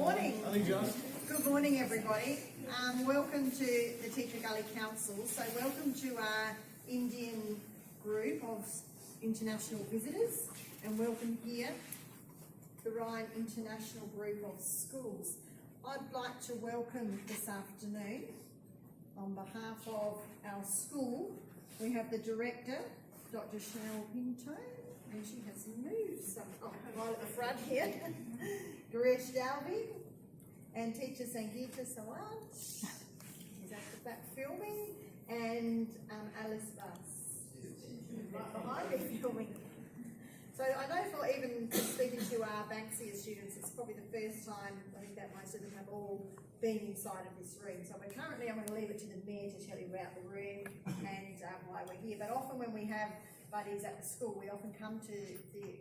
morning. Morning, John. Good morning, everybody. Welcome to the Teacher Gully Council. So welcome to our Indian group of international visitors, and welcome here the Ryan International Group of Schools. I'd like to welcome this afternoon, on behalf of our school, we have the Director, Dr. Chanel Pinto, and she has moved right at the front here, Garesh Dalby, and teacher Sangeeta Sawant, who's at the back filming, and Alice Buss, right behind me filming. So I know for even speaking to our Banksia students, it's probably the first time I think that most of them have all been inside of this room. So I'm going to leave it to the Mayor to tell you about the room and why we're here. But often when we have buddies at the school, we often come to the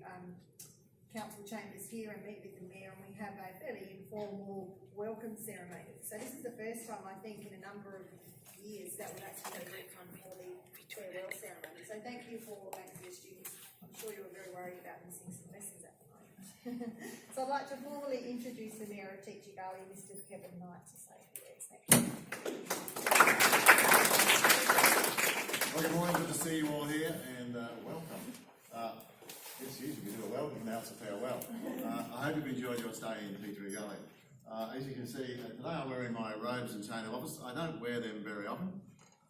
council chambers here and meet with the Mayor, and we have a fairly informal welcome ceremony. So this is the first time, I think, in a number of years that we've actually had a for the farewell ceremony. So thank you for Banksia students. I'm sure you're very worried about missing some lessons at the moment. So I'd like to formally introduce the Mayor of Teacher Gully, Mr. Kevin Knight, to say a few words. Thank you. Well, good morning, good to see you all here, and welcome. Yes, usually we do a welcome, now it's a farewell. I hope you've enjoyed your stay in Teacher Gully. As you can see, today I'm wearing my robes and chain of office. I don't wear them very often.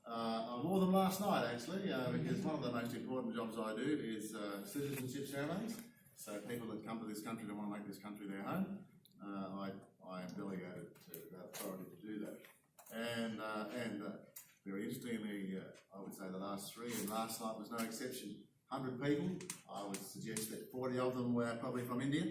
I wore them last night actually, because one of the most important jobs I do is citizenship ceremonies. So people that come to this country that want to make this country their home, I am delegated to that authority to do that. And very interestingly, I would say the last three, and last night was no exception. 100 people. I would suggest that 40 of them were probably from India.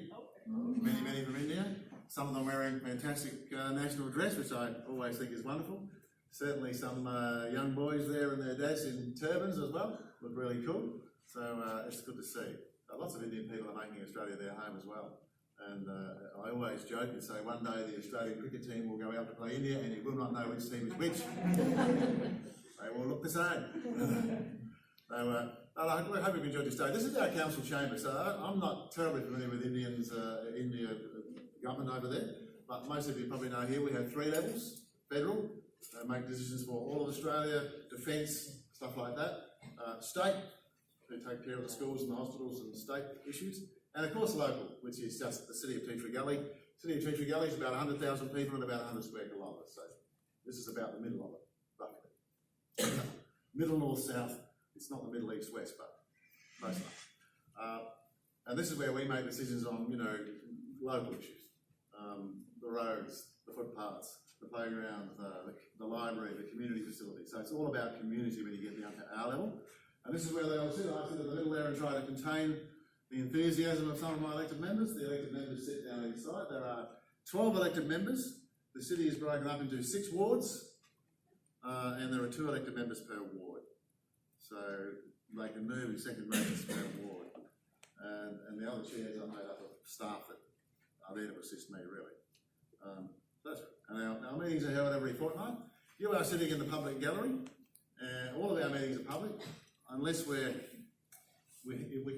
Many from India. Some of them wearing fantastic national dress, which I always think is wonderful. Certainly some young boys there and their dads in turbans as well. Look really cool. So it's good to see. Lots of Indian people are making Australia their home as well. And I always joke and say one day the Australian cricket team will go out to play India and you will not know which team is which. They will look the same. So, I hope you've enjoyed your stay. This is our council chamber, so I'm not terribly familiar with India government over there, but most of you probably know here we have 3 levels. Federal, they make decisions for all of Australia, defence, stuff like that. State, who take care of the schools and the hospitals and state issues. And of course local, which is just the city of Teacher Gully. The city of Teacher Gully is about 100,000 people and about 100 square kilometres, so this is about the middle of it, roughly. Middle, north, south. It's not the middle, east, west, but close enough. And this is where we make decisions on, local issues. The roads, the footpaths, the playground, the library, the community facilities. So it's all about community when you get down to our level. And this is where they all sit. I sit in the middle there and try to contain the enthusiasm of some of my elected members. The elected members sit down each side. There are 12 elected members. The city is broken up into 6 wards, and there are 2 elected members per ward. So they can move in second ranges per ward. And the other chairs are made up of staff that are there to assist me, really. And our meetings are held every fortnight. You are sitting in the public gallery, and all of our meetings are public, unless we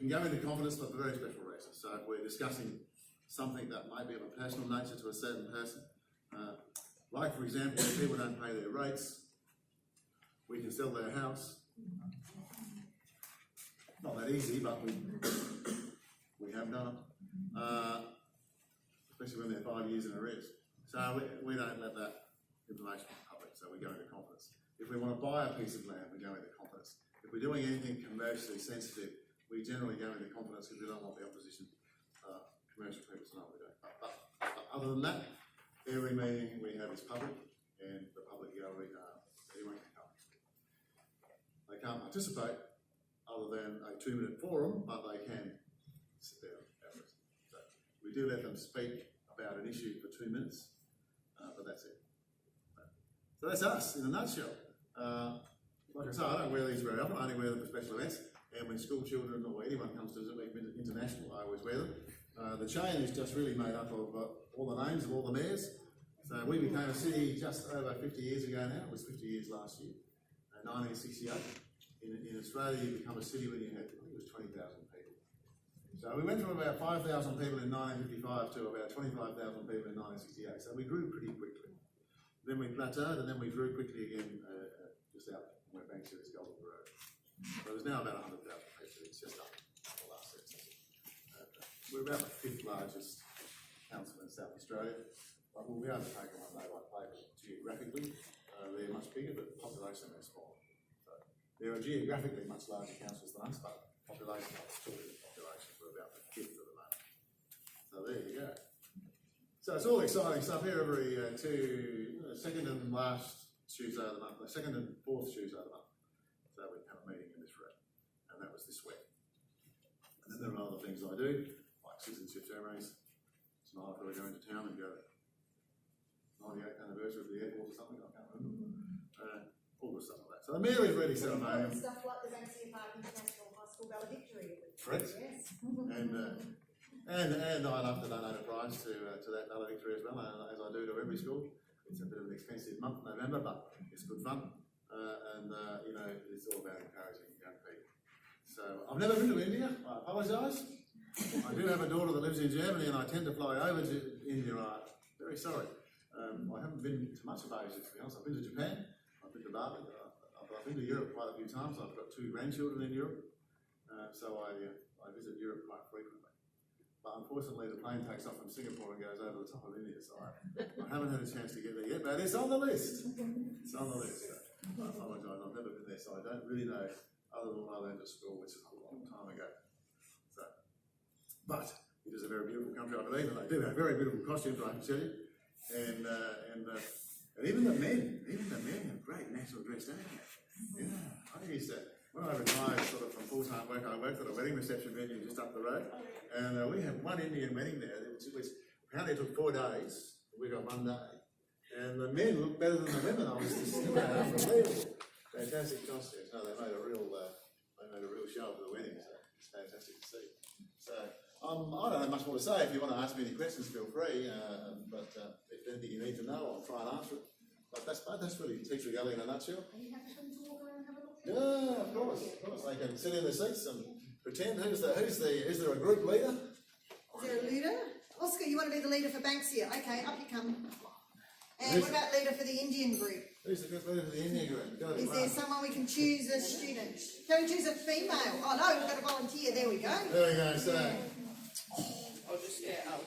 can go into confidence for very special reasons. So if we're discussing something that might be of a personal nature to a certain person, like for example, if people don't pay their rates, we can sell their house. Not that easy, but we have done it, especially when they're 5 years in arrears. So we don't let that information be public, so we go into confidence. If we want to buy a piece of land, we go into confidence. If we're doing anything commercially sensitive, we generally go into confidence because we don't want the opposition commercial people to know what we're doing. But other than that, every meeting we have is public, and the public gallery, anyone can come. They can't participate other than a 2-minute forum, but they can sit there and listen. So we do let them speak about an issue for 2 minutes, but that's it. So that's us in a nutshell. Like I say, I don't wear these very often. I only wear them for special events. And when school children or anyone comes to visit me international, I always wear them. The chain is just really made up of all the names of all the mayors. So we became a city just over 50 years ago now. It was 50 years last year, 1968. In Australia, you become a city when you had, I think it was 20,000 people. So we went from about 5,000 people in 1955 to about 25,000 people in 1968. So we grew pretty quickly. Then we plateaued, and then we grew quickly again just out where Banksia is Golden Road. So there's now about 100,000 people. It's just up the last census. We're about the 5th largest council in South Australia. But we'll be able to take them one day by paper. Geographically, they're much bigger, but population they're small. So there are geographically much larger councils than us, but population, population, we're about the 5th of the moment. So there you go. So it's all exciting stuff here every second and last Tuesday of the month, the second and fourth Tuesday of the month. So we have a meeting in this room, and that was this week. And then there are other things I do, like citizenship ceremonies. Tonight I've got to go into town and go to 98th anniversary of the airport or something, I can't remember. All good stuff like that. So the mayor is ready ceremonial. Stuff like the Banksia Park International High School valedictory. Correct. Yes. And I'd love to donate a prize to that valedictory as well, as I do to every school. It's a bit of an expensive month, November, but it's good fun. You know, it's all about encouraging young people. So I've never been to India, I apologise. I do have a daughter that lives in Germany and I tend to fly over to India. I'm very sorry. I haven't been to much of Asia, to be honest. I've been to Japan, I've been to Bali, I've been to Europe quite a few times. I've got 2 grandchildren in Europe, so I visit Europe quite frequently. But unfortunately, the plane takes off from Singapore and goes over the top of India, so I haven't had a chance to get there yet, but it's on the list. It's on the list. So I apologise, I've never been there, so I don't really know, other than when I learned at school, which is a long time ago. So, but it is a very beautiful country, I believe, and they do have very beautiful costumes, I can tell you. And even the men have great national dress, don't they? Yeah, I used to, when I retired sort of from full-time work, I worked at a wedding reception venue just up the road, and we had one Indian wedding there, which apparently took 4 days, we got 1 day, and the men looked better than the women. I was just, unbelievable. Fantastic costumes. No, they made a real show of the wedding, so it's fantastic to see. So, I don't have much more to say. If you want to ask me any questions, feel free. But if anything you need to know, I'll try and answer it. But that's really Teacher Gully in a nutshell. Are you happy to walk around and have a look? Yeah, of course. They can sit in their seats and pretend. Is there a group leader? Is there a leader? Oscar, you want to be the leader for Banksia? Okay, up you come. And what about leader for the Indian group? Who's the group leader for the Indian group? Is there someone we can choose as student? Can we choose a female? Oh no, we've got a volunteer. There we go. There we go. So, I'll just get out.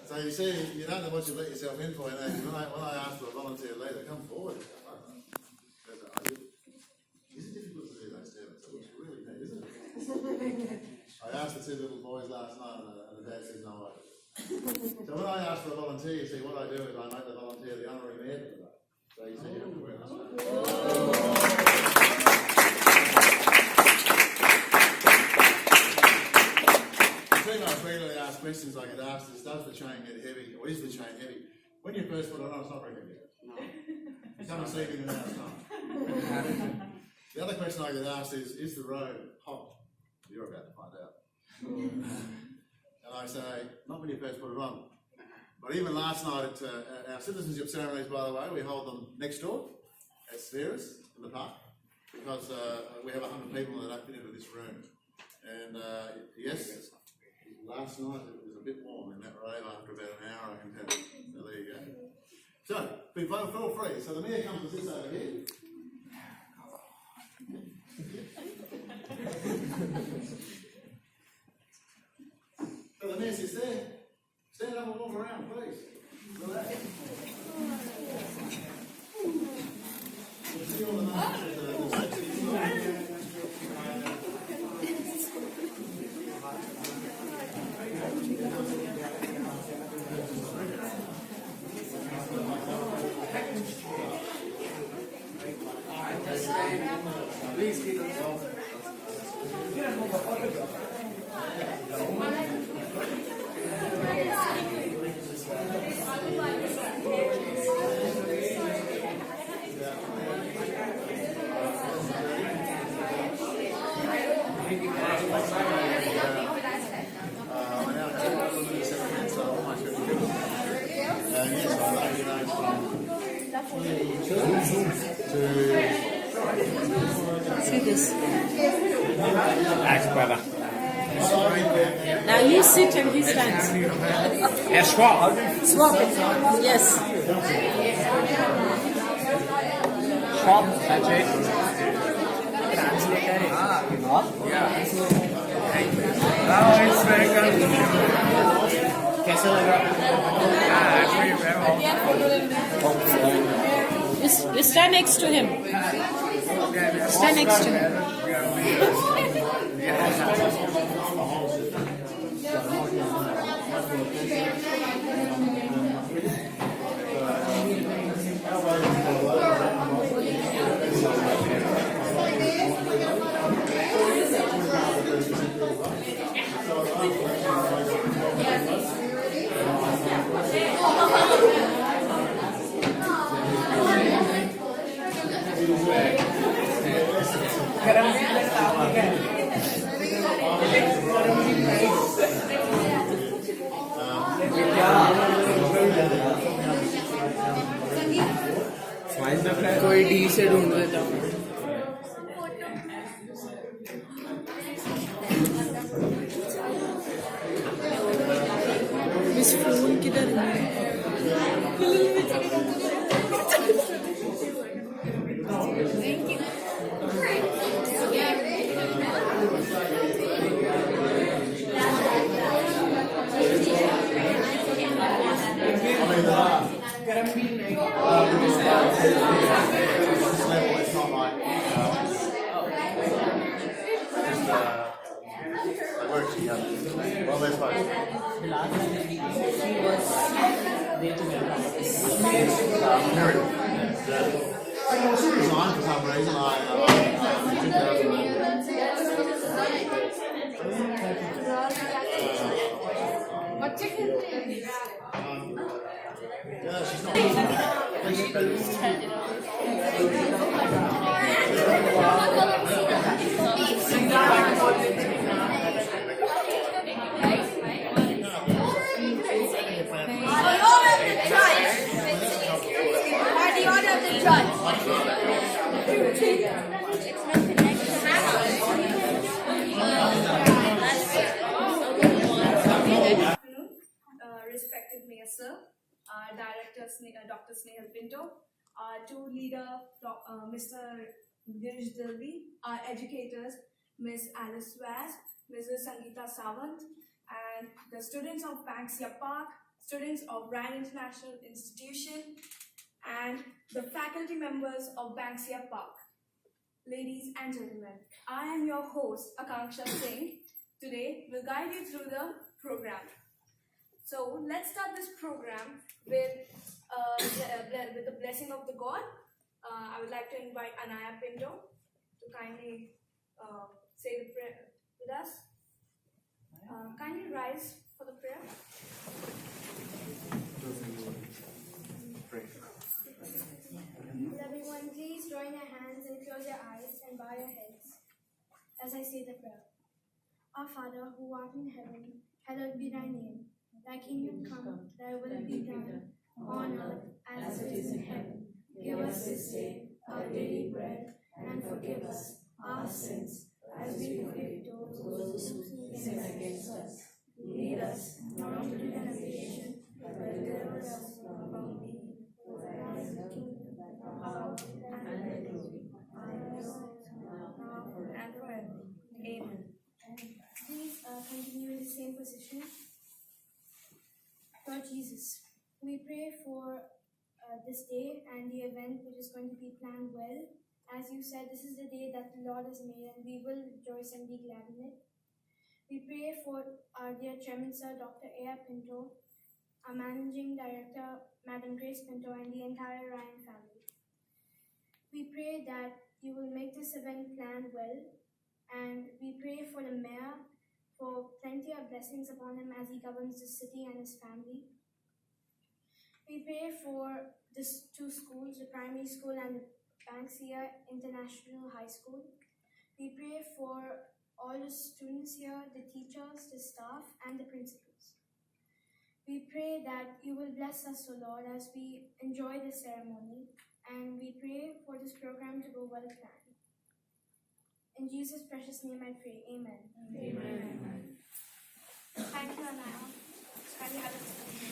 so you see, you don't know what you let yourself in for. When I ask for a volunteer leader, come forward. Is it difficult to do those terms? It looks really neat, isn't it? I asked the 2 little boys last night, and the dad says no. So when I ask for a volunteer, you see, what I do is I make the volunteer the honorary mayor for the day. So you see, you have to wear The females regularly ask questions I get asked is, does the chain get heavy, or is the chain heavy? When you first put it on, it's not very heavy. No. You come and see me in an hour's time. The other question I get asked is the road hot? You're about to find out. And I say, not when you first put it on. But even last night at our citizenship ceremonies, by the way, we hold them next door at Spheres in the park, because we have 100 people that don't fit into this room. And yes, last night it was a bit warm in that rave after about an hour, I can tell you. So there you go. So, feel free. So the mayor comes and sits over here. So the mayor sits there. Stand up and walk around, please. Relax. You'll see all the markers Please keep it off. See this? Ask brother. Now you sit and he stands. Yeah, swap. Swap. Yes. Swap. That's it. Now it's very good. कैसा लगा? You stand next to him. Stand next to him. कोई D से ढूंढ देता हूँ Miss phone किधर है? Well, let's vote. I should resign for some reason. Yeah, she's not. Respected Mayor Sir, Director Dr. Snehal Pinto, Tour Leader Mr. Girish Dalvi, our educators Ms. Alice Vaz, Mrs. Sangeeta Sawant, and the students of Banksia Park, students of Ryan International Institution, and the faculty members of Banksia Park. Ladies and gentlemen, I am your host Akanksha Singh. Today we'll guide you through the program. So let's start this program with the blessing of the God. I would like to invite Anaya Pinto to kindly say the prayer with us. Kindly rise for the prayer. Will everyone please join your hands and close your eyes and bow your heads as I say the prayer. Our Father, who art in heaven, hallowed be thy name. Thy kingdom come, thy will be done, on earth as it is in heaven. Give us this day our daily bread, and forgive us our sins, as we forgive those who sin against us. Lead us not into temptation, but deliver us from evil. For thine is the kingdom, the power, and the glory, now and forever. Amen. Please continue in the same position. Lord Jesus, we pray for this day and the event which is going to be planned well. As you said, this is the day that the Lord has made, and we will rejoice and be glad in it. We pray for our dear Chairman Sir, Dr. A.R. Pinto, our Managing Director, Madam Grace Pinto, and the entire Ryan family. We pray that you will make this event planned well, and we pray for the Mayor for plenty of blessings upon him as he governs the city and his family. We pray for these two schools, the primary school and the Banksia International High School. We pray for all the students here, the teachers, the staff, and the principals. We pray that you will bless us, O Lord, as we enjoy the ceremony, and we pray for this program to go well planned. In Jesus' precious name I pray, amen. Amen. Thank you, Anaya. Can we have a discussion?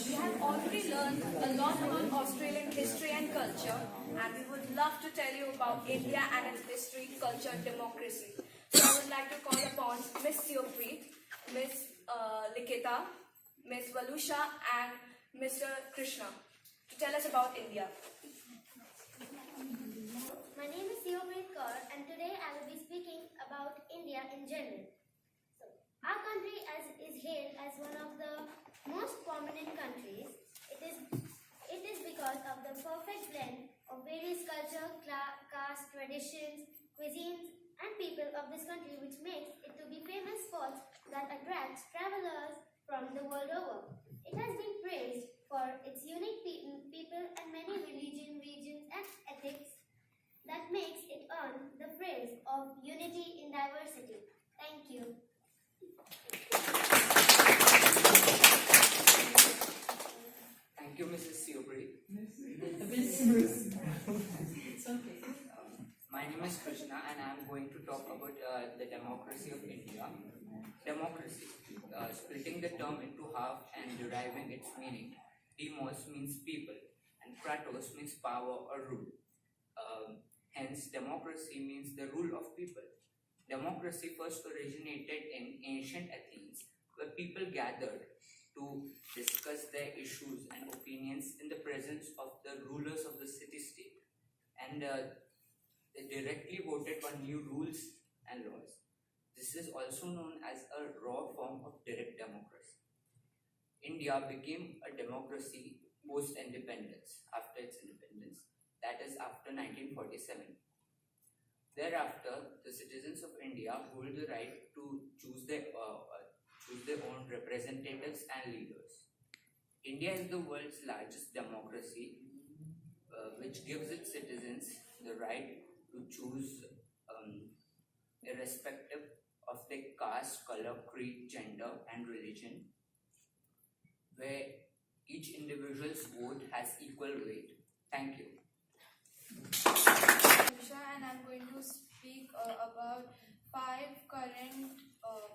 We have already learned a lot about Australian history and culture, and we would love to tell you about India and its history, culture, and democracy. So I would like to call upon Miss Siyopreet, Miss Likita, Miss Valusha, and Mr. Krishna to tell us about India. My name is Siyopreet Kaur, and today I will be speaking about India in general. So, our country is hailed as one of the most prominent countries. It is because of the perfect blend of various culture, caste, traditions, cuisines, and people of this country, which makes it to be famous spots that attracts travelers from the world over. It has been praised for its unique people and many regions, and ethics that makes it earn the phrase of unity in diversity. Thank you. Thank you, Mrs. Siyopreet. My name is Krishna, and I am going to talk about the democracy of India. Democracy, splitting the term into half and deriving its meaning. Demos means people, and kratos means power or rule. Hence, democracy means the rule of people. Democracy first originated in ancient Athens, where people gathered to discuss their issues and opinions in the presence of the rulers of the city-state, and they directly voted on new rules and laws. This is also known as a raw form of direct democracy. India became a democracy post-independence, after its independence, that is after 1947. Thereafter, the citizens of India hold the right to choose their own representatives and leaders. India is the world's largest democracy, which gives its citizens the right to choose irrespective of their caste, color, creed, gender, and religion, where each individual's vote has equal weight. Thank you. And I'm going to speak about 5 current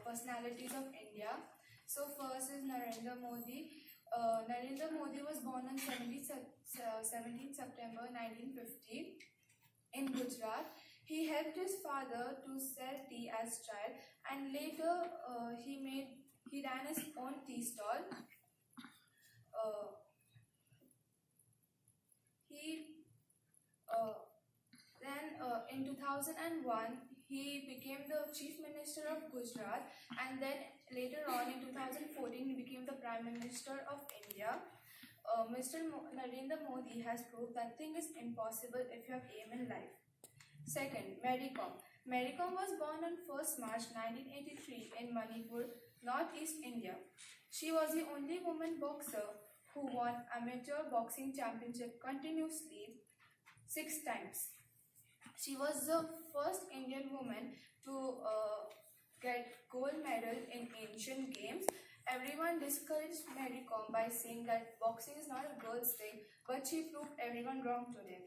personalities of India. So first is Narendra Modi. Narendra Modi was born on 17 September 1950 in Gujarat. He helped his father to sell tea as child, and later he ran his own tea stall. In 2001, he became the Chief Minister of Gujarat, and then later on in 2014, he became the Prime Minister of India. Mr. Narendra Modi has proved that nothing is impossible if you have aim in life. Second, Mary Kom. Mary Kom was born on 1st March 1983 in Manipur, Northeast India. She was the only woman boxer who won amateur boxing championship continuously 6 times. She was the first Indian woman to get gold medal in Asian Games. Everyone discouraged Mary Kom by saying that boxing is not a girl's thing, but she proved everyone wrong today.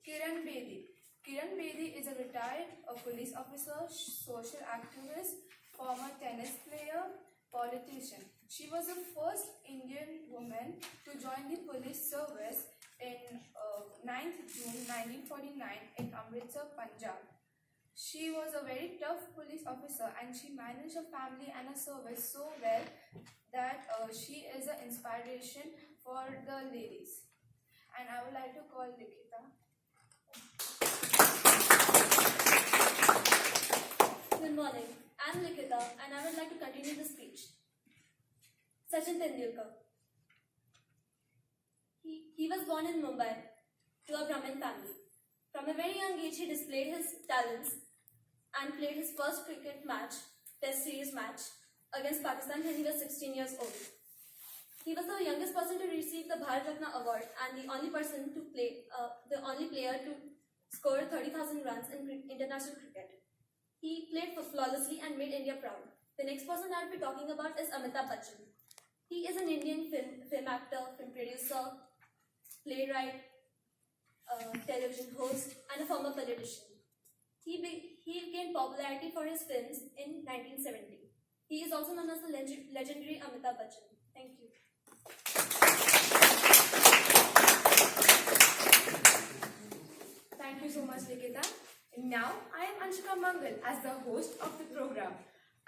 Kiran Bedi. Kiran Bedi is a retired police officer, social activist, former tennis player, politician. She was the first Indian woman to join the police service in 9th June 1949 in Amritsar, Punjab. She was a very tough police officer, and she managed a family and a service so well that she is an inspiration for the ladies. And I would like to call Likita. Good morning. I'm Likita, and I would like to continue the speech. Sachin Tendulkar. He was born in Mumbai to a Brahmin family. From a very young age, he displayed his talents and played his first cricket match, Test series match, against Pakistan when he was 16 years old. He was the youngest person to receive the Bharat Ratna award and the only player to score 30,000 runs in international cricket. He played flawlessly and made India proud. The next person I'll be talking about is Amitabh Bachchan. He is an Indian film actor, film producer, playwright, television host, and a former politician. He gained popularity for his films in 1970. He is also known as the legendary Amitabh Bachchan. Thank you. Thank you so much, Nikita. And now, I am Anshika Mangal as the host of the program.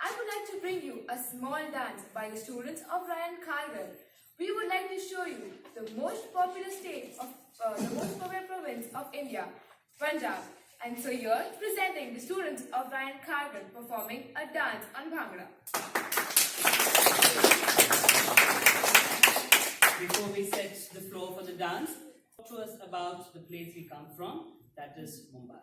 I would like to bring you a small dance by the students of Ryan Khargar. We would like to show you the most popular state of the most popular province of India, Punjab. And so here, presenting the students of Ryan Khargar performing a dance on Bhangra. Before we set the floor for the dance, talk to us about the place we come from, that is Mumbai.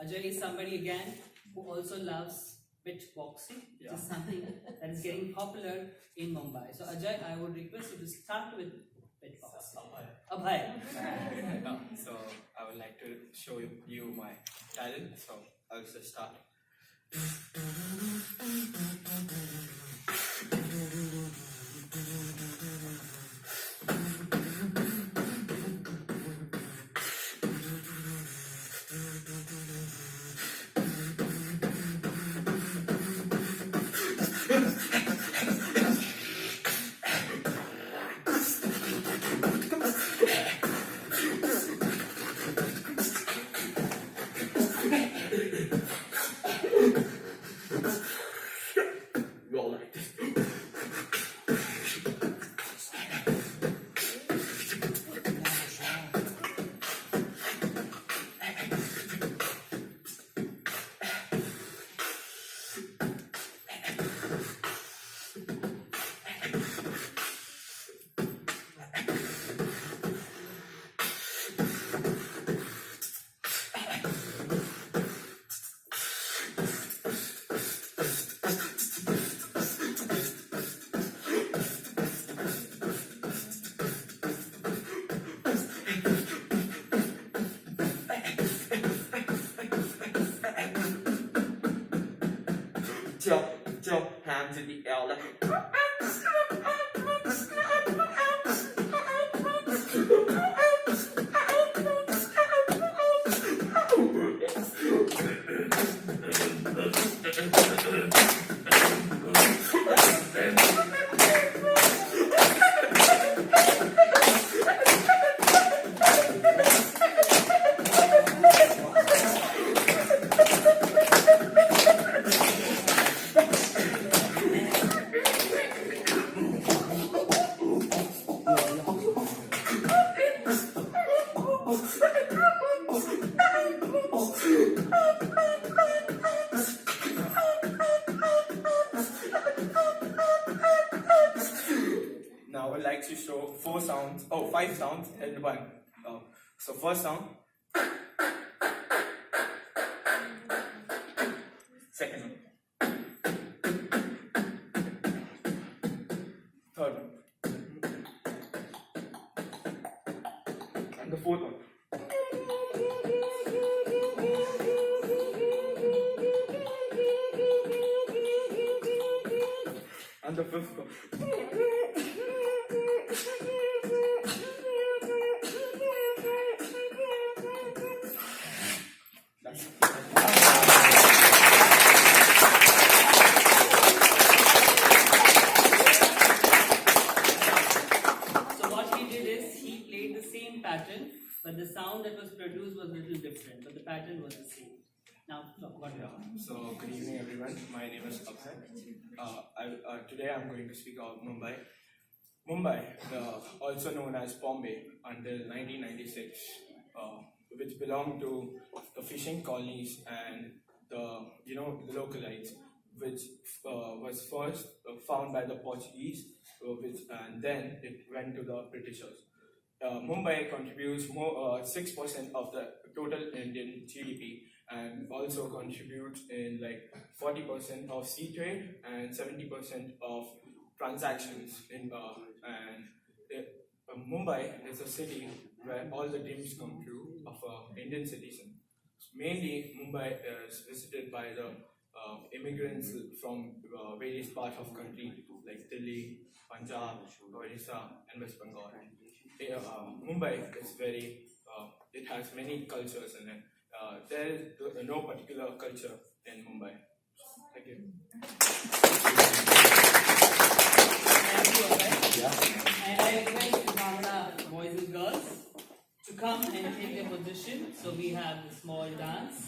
Ajay is somebody again who also loves beatboxing, which is something that is getting popular in Mumbai. So Ajay, I would request you to start with beatboxing. Abhay. So I would like to show you my talent. So I'll just start. Jump, hands in the air like. Now I would like to show five sounds in one. So first sound, second one, third one, and the fourth one. And the fifth one. Pattern, but the sound that was produced was a little different, but the pattern was the same. Now, talk about it. So, good evening, everyone. My name is Abhay. Today I'm going to speak about Mumbai. Mumbai, also known as Bombay, until 1996, which belonged to the fishing colonies and the localites, which was first found by the Portuguese, and then it went to the Britishers. Mumbai contributes 6% of the total Indian GDP, and also contributes in like 40% of sea trade and 70% of transactions. Mumbai is a city where all the dreams come true of an Indian citizen. Mainly, Mumbai is visited by the immigrants from various parts of country like Delhi, Punjab, Orissa, and West Bengal. Mumbai is very, it has many cultures in it. There is no particular culture in Mumbai. Thank you. Thank you, Abhay. And I request Bhavana boys and girls to come and take their position. So we have the small dance.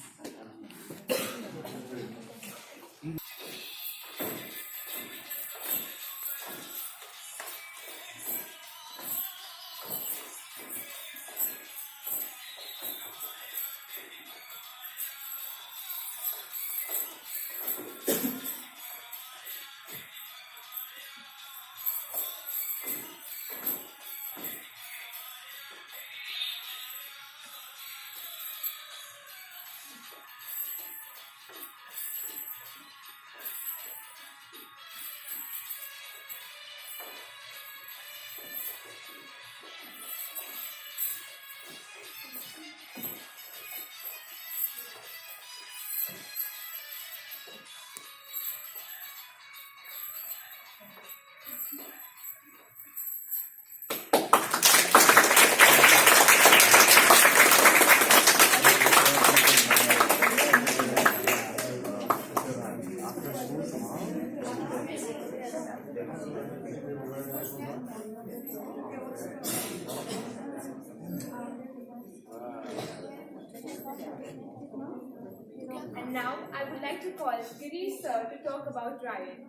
And now I would like to call Girish sir to talk about Ryan.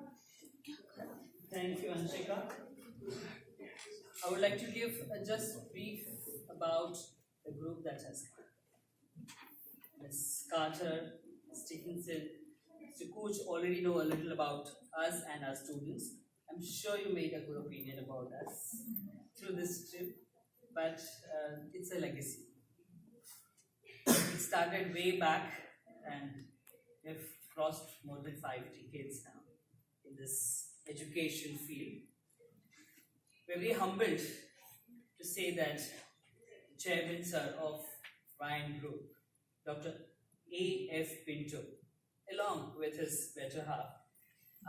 Thank you, Anshika. I would like to give a just brief about the group that has come. Ms. Carter, Stephenson, Mr. Coach already know a little about us and our students. I'm sure you made a good opinion about us through this trip, but it's a legacy. It started way back and we've crossed more than 5 decades now in this education field. We're very humbled to say that the chairman sir of Ryan Group, Dr. A.F. Pinto, along with his better half,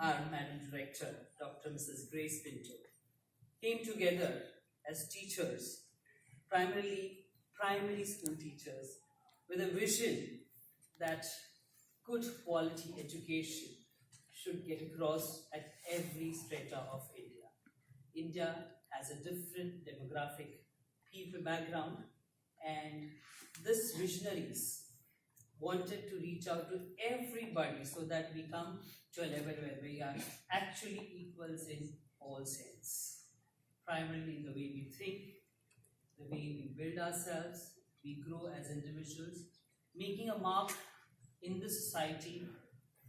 our Madam Director, Dr. Mrs. Grace Pinto, came together as teachers, primarily primary school teachers, with a vision that good quality education should get across at every strata of India. India has a different demographic people background, and these visionaries wanted to reach out to everybody so that we come to a level where we are actually equals in all sense. Primarily in the way we think, the way we build ourselves, we grow as individuals, making a mark in the society,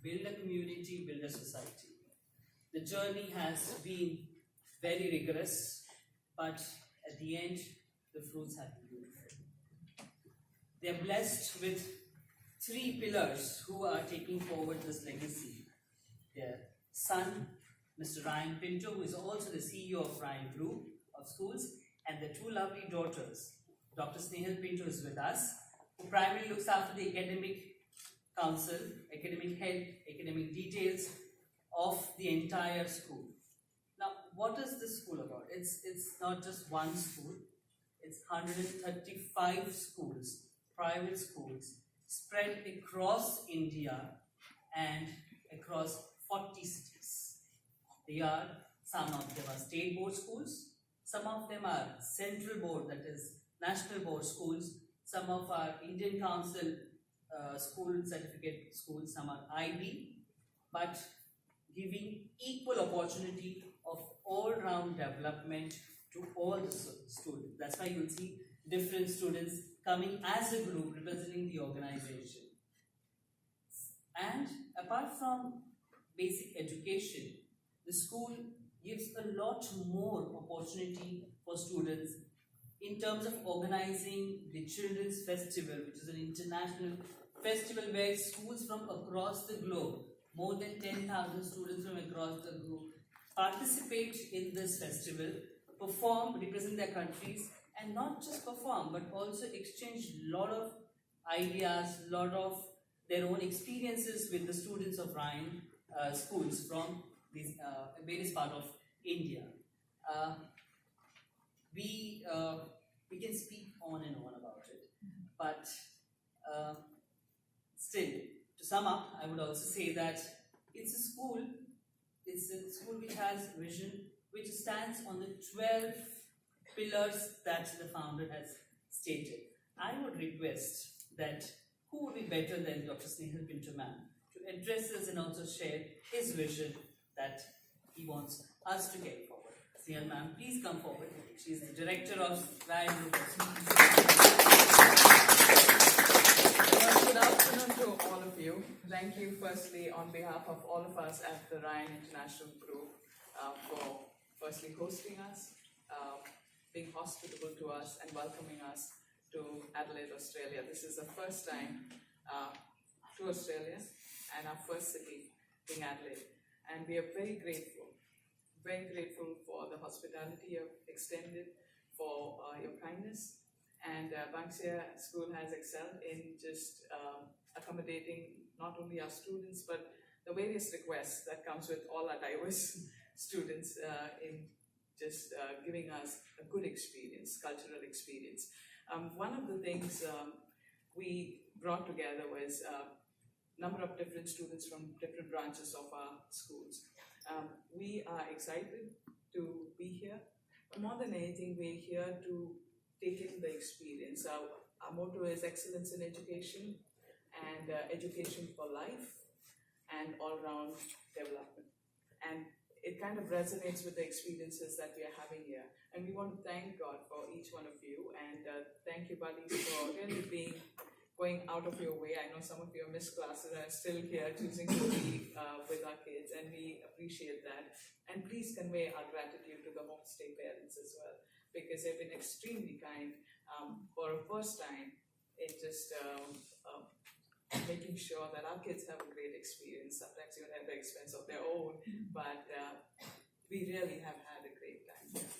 build a community, build a society. The journey has been very rigorous, but at the end, the fruits have been beautiful. They are blessed with 3 pillars who are taking forward this legacy. Their son, Mr. Ryan Pinto, who is also the CEO of Ryan Group of Schools, and their 2 lovely daughters. Dr. Snehal Pinto is with us, who primarily looks after the academic council, academic head, academic details of the entire school. Now, what is this school about? It's not just one school, it's 135 schools, private schools, spread across India and across 40 cities. Some of them are state board schools, some of them are central board, that is national board schools, some of our Indian Council school certificate schools, some are IB, but giving equal opportunity of all-round development to all the students. That's why you'll see different students coming as a group representing the organization. And apart from basic education, the school gives a lot more opportunity for students in terms of organizing the Children's Festival, which is an international festival where schools from across the globe, more than 10,000 students from across the globe, participate in this festival, perform, represent their countries, and not just perform, but also exchange a lot of ideas, a lot of their own experiences with the students of Ryan schools from these various parts of India. we can speak on and on about it, but still, to sum up, I would also say that it's a school which has vision, which stands on the 12 pillars that the founder has stated. I would request that who would be better than Dr. Snehal Pinto ma'am to address us and also share his vision that he wants us to get forward. Snehal ma'am, please come forward. She is the director of Ryan Group. Good afternoon to all of you. Thank you firstly on behalf of all of us at the Ryan International Group for firstly hosting us, being hospitable to us and welcoming us to Adelaide, Australia. This is the first time to Australia and our first city being Adelaide. And we are very grateful for the hospitality you have extended, for your kindness. And Banksia School has excelled in just accommodating not only our students, but the various requests that comes with all our diverse students in just giving us a good experience, cultural experience. One of the things we brought together was a number of different students from different branches of our schools. We are excited to be here, but more than anything, we're here to take in the experience. Our motto is excellence in education and education for life and all-round development. And it kind of resonates with the experiences that we are having here. And we want to thank God for each one of you, and thank you, buddies, for really going out of your way. I know some of your missed classes are still here choosing to be with our kids, and we appreciate that. And please convey our gratitude to the homestay parents as well, because they've been extremely kind for a first time in just making sure that our kids have a great experience, sometimes even at the expense of their own, but we really have had a great time here.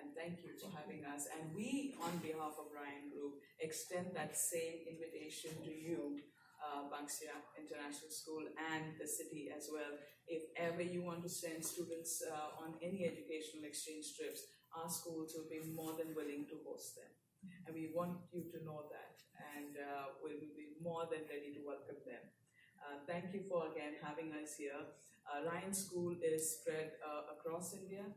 And thank you for having us. And we, on behalf of Ryan Group, extend that same invitation to you, Banksia International School, and the city as well. If ever you want to send students on any educational exchange trips, our schools will be more than willing to host them. And we want you to know that, and we will be more than ready to welcome them. Thank you for again having us here. Ryan School is spread across India.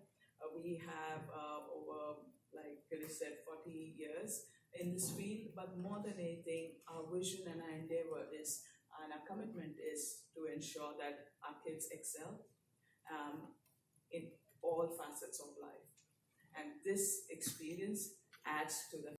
We have over, like Giri said, 40 years in this field, but more than anything, our vision and our endeavor is, and our commitment is to ensure that our kids excel in all facets of life. And this experience adds to the